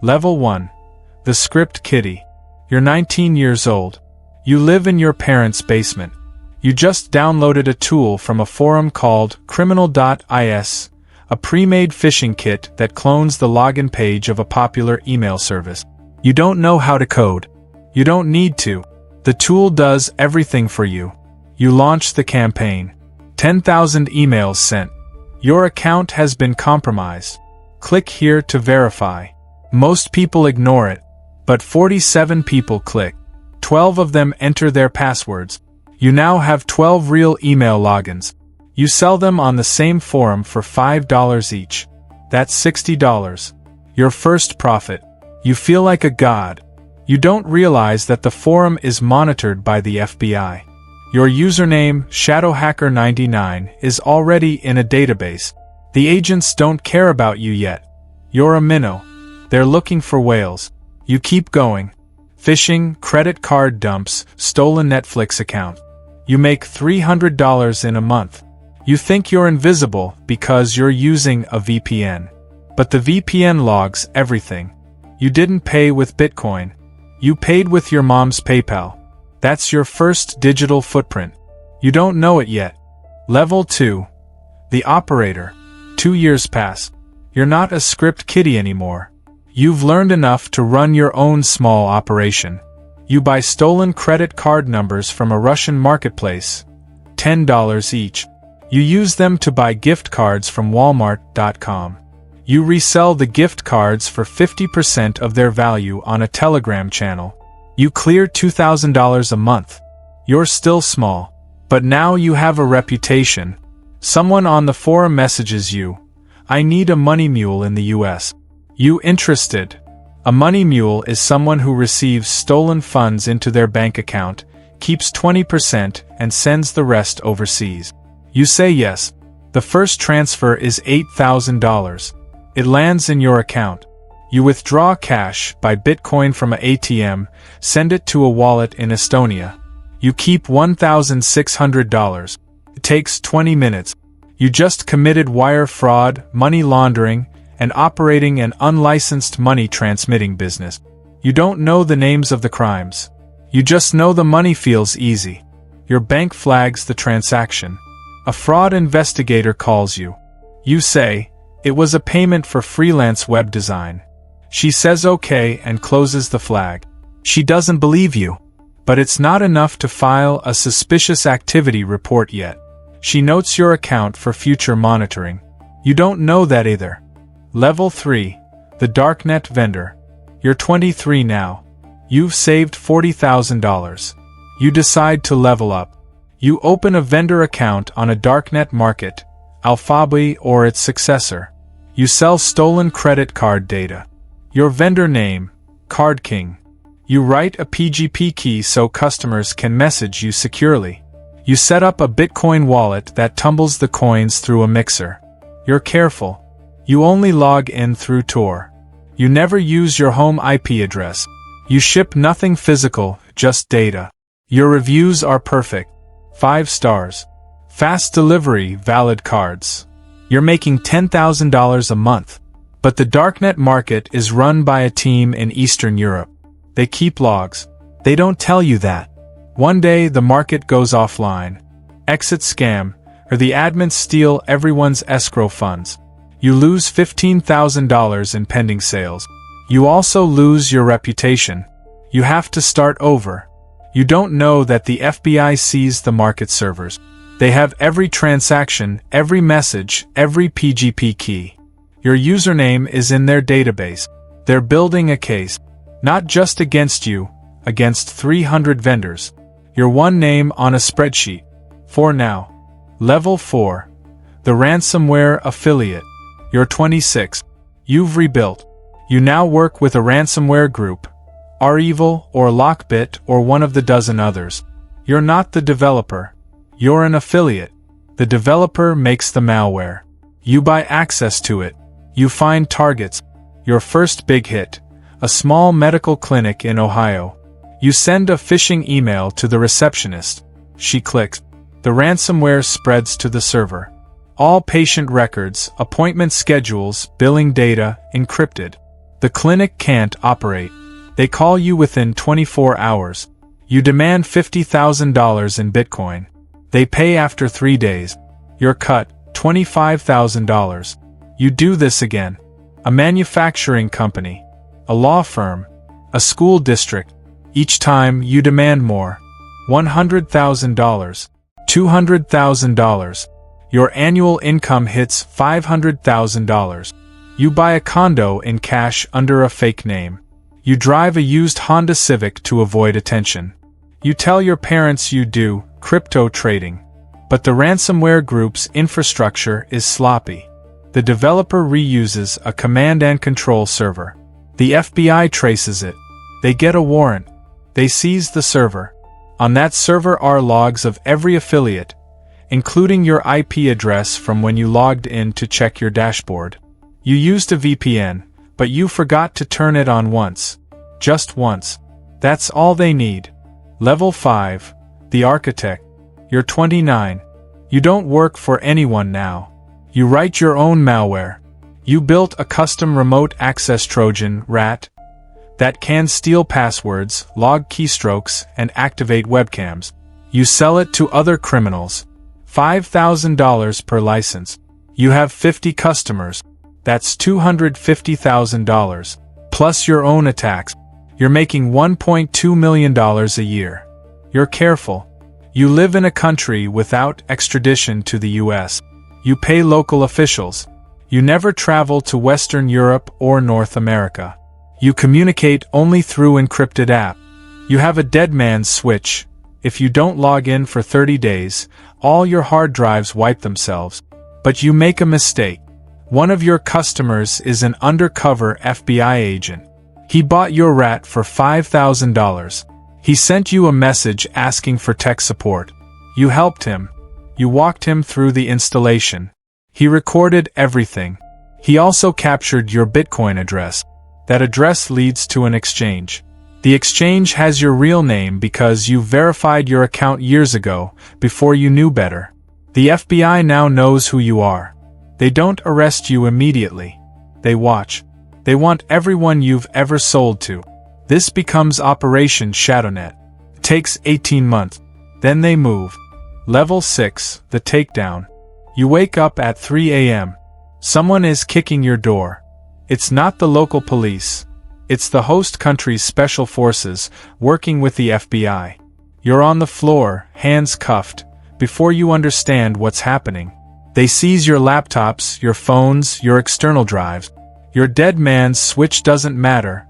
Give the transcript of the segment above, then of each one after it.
Level 1. The Script Kiddie. You're 19 years old. You live in your parents' basement. You just downloaded a tool from a forum called criminal.is, a pre-made phishing kit that clones the login page of a popular email service. You don't know how to code. You don't need to. The tool does everything for you. You launch the campaign. 10,000 emails sent. Your account has been compromised. Click here to verify. Most people ignore it, but 47 people click. 12 of them enter their passwords. You now have 12 real email logins. You sell them on the same forum for $5 each. That's $60. Your first profit. You feel like a god. You don't realize that the forum is monitored by the FBI. Your username, ShadowHacker99, is already in a database. The agents don't care about you yet. You're a minnow. They're looking for whales. You keep going. Phishing, credit card dumps, stolen Netflix account. You make $300 in a month. You think you're invisible because you're using a VPN. But the VPN logs everything. You didn't pay with Bitcoin. You paid with your mom's PayPal. That's your first digital footprint. You don't know it yet. Level 2. The Operator. 2 years pass. You're not a script kiddie anymore. You've learned enough to run your own small operation. You buy stolen credit card numbers from a Russian marketplace. $10 each. You use them to buy gift cards from Walmart.com. You resell the gift cards for 50% of their value on a Telegram channel. You clear $2,000 a month. You're still small, but now you have a reputation. Someone on the forum messages you. I need a money mule in the US. You interested? A money mule is someone who receives stolen funds into their bank account, keeps 20% and sends the rest overseas. You say yes. The first transfer is $8,000. It lands in your account. You withdraw cash, buy Bitcoin from an ATM, send it to a wallet in Estonia. You keep $1,600. It takes 20 minutes. You just committed wire fraud, money laundering, and operating an unlicensed money transmitting business. You don't know the names of the crimes. You just know the money feels easy. Your bank flags the transaction. A fraud investigator calls you. You say, it was a payment for freelance web design. She says okay and closes the flag. She doesn't believe you. But it's not enough to file a suspicious activity report yet. She notes your account for future monitoring. You don't know that either. Level 3. The Darknet Vendor. You're 23 now. You've saved $40,000. You decide to level up. You open a vendor account on a darknet market, Alphabet or its successor. You sell stolen credit card data. Your vendor name, Card King. You write a PGP key so customers can message you securely. You set up a Bitcoin wallet that tumbles the coins through a mixer. You're careful. You only log in through Tor. You never use your home IP address. You ship nothing physical, just data. Your reviews are perfect. 5 stars. Fast delivery, valid cards. You're making $10,000 a month. But the darknet market is run by a team in Eastern Europe. They keep logs. They don't tell you that. One day the market goes offline. Exit scam, or the admins steal everyone's escrow funds. You lose $15,000 in pending sales. You also lose your reputation. You have to start over. You don't know that the FBI sees the market servers. They have every transaction, every message, every PGP key. Your username is in their database. They're building a case. Not just against you, against 300 vendors. You're one name on a spreadsheet. For now. Level 4. The Ransomware Affiliate. You're 26. You've rebuilt. You now work with a ransomware group, REvil or Lockbit or one of the dozen others. You're not the developer. You're an affiliate. The developer makes the malware. You buy access to it. You find targets. Your first big hit, a small medical clinic in Ohio. You send a phishing email to the receptionist. She clicks. The ransomware spreads to the server. All patient records, appointment schedules, billing data, encrypted. The clinic can't operate. They call you within 24 hours. You demand $50,000 in Bitcoin. They pay after 3 days. You're cut, $25,000. You do this again. A manufacturing company, a law firm, a school district. Each time you demand more. $100,000, $200,000. Your annual income hits $500,000. You buy a condo in cash under a fake name. You drive a used Honda Civic to avoid attention. You tell your parents you do crypto trading. But the ransomware group's infrastructure is sloppy. The developer reuses a command and control server. The FBI traces it. They get a warrant. They seize the server. On that server are logs of every affiliate, including your IP address from when you logged in to check your dashboard. You used a VPN, but you forgot to turn it on once. Just once. That's all they need. Level 5. The architect. You're 29. You don't work for anyone now. You write your own malware. You built a custom remote access Trojan, RAT, that can steal passwords, log keystrokes, and activate webcams. You sell it to other criminals. $5,000 per license. You have 50 customers. That's $250,000. Plus your own attacks. You're making $1.2 million a year. You're careful. You live in a country without extradition to the US. You pay local officials. You never travel to Western Europe or North America. You communicate only through encrypted app. You have a dead man's switch. If you don't log in for 30 days, all your hard drives wipe themselves. But you make a mistake. One of your customers is an undercover FBI agent. He bought your RAT for $5,000. He sent you a message asking for tech support. You helped him. You walked him through the installation. He recorded everything. He also captured your Bitcoin address. That address leads to an exchange. The exchange has your real name because you verified your account years ago, before you knew better. The FBI now knows who you are. They don't arrest you immediately. They watch. They want everyone you've ever sold to. This becomes Operation Shadownet. It takes 18 months. Then they move. Level 6, the takedown. You wake up at 3 a.m. Someone is kicking your door. It's not the local police. It's the host country's special forces, working with the FBI. You're on the floor, hands cuffed. Before you understand what's happening, they seize your laptops, your phones, your external drives. Your dead man's switch doesn't matter.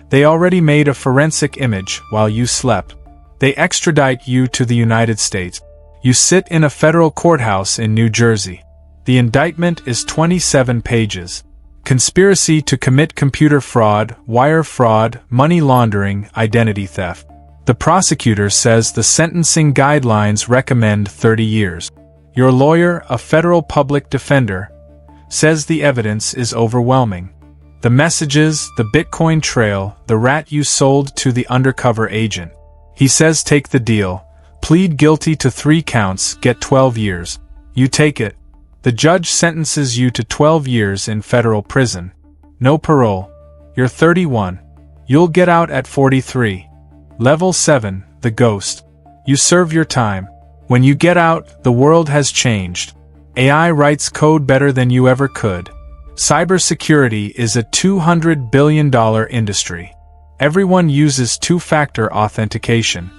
They already made a forensic image while you slept. They extradite you to the United States. You sit in a federal courthouse in New Jersey. The indictment is 27 pages. Conspiracy to commit computer fraud, wire fraud, money laundering, identity theft. The prosecutor says the sentencing guidelines recommend 30 years. Your lawyer, a federal public defender, says the evidence is overwhelming. The messages, the Bitcoin trail, the RAT you sold to the undercover agent. He says take the deal, plead guilty to 3 counts, get 12 years. You take it. The judge sentences you to 12 years in federal prison. No parole. You're 31. You'll get out at 43. Level 7, the ghost. You serve your time. When you get out, the world has changed. AI writes code better than you ever could. Cybersecurity is a $200 billion industry. Everyone uses two-factor authentication.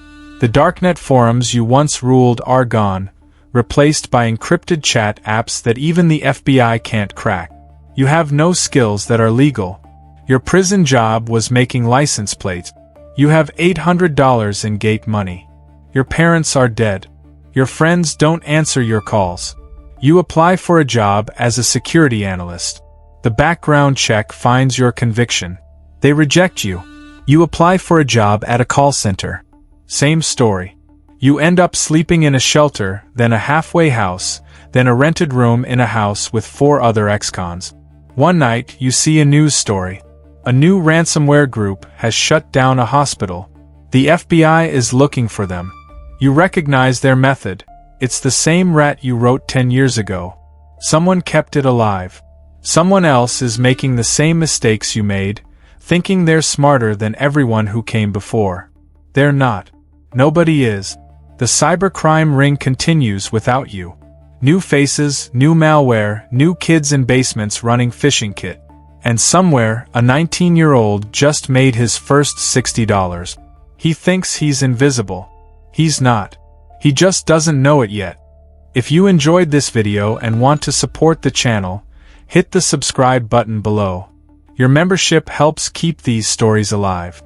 The darknet forums you once ruled are gone, replaced by encrypted chat apps that even the FBI can't crack. You have no skills that are legal. Your prison job was making license plates. You have $800 in gate money. Your parents are dead. Your friends don't answer your calls. You apply for a job as a security analyst. The background check finds your conviction. They reject you. You apply for a job at a call center. Same story. You end up sleeping in a shelter, then a halfway house, then a rented room in a house with 4 other ex-cons. One night, you see a news story. A new ransomware group has shut down a hospital. The FBI is looking for them. You recognize their method. It's the same RAT you wrote 10 years ago. Someone kept it alive. Someone else is making the same mistakes you made, thinking they're smarter than everyone who came before. They're not. Nobody is. The cybercrime ring continues without you. New faces, new malware, new kids in basements running phishing kit. And somewhere, a 19-year-old just made his first $60. He thinks he's invisible. He's not. He just doesn't know it yet. If you enjoyed this video and want to support the channel, hit the subscribe button below. Your membership helps keep these stories alive.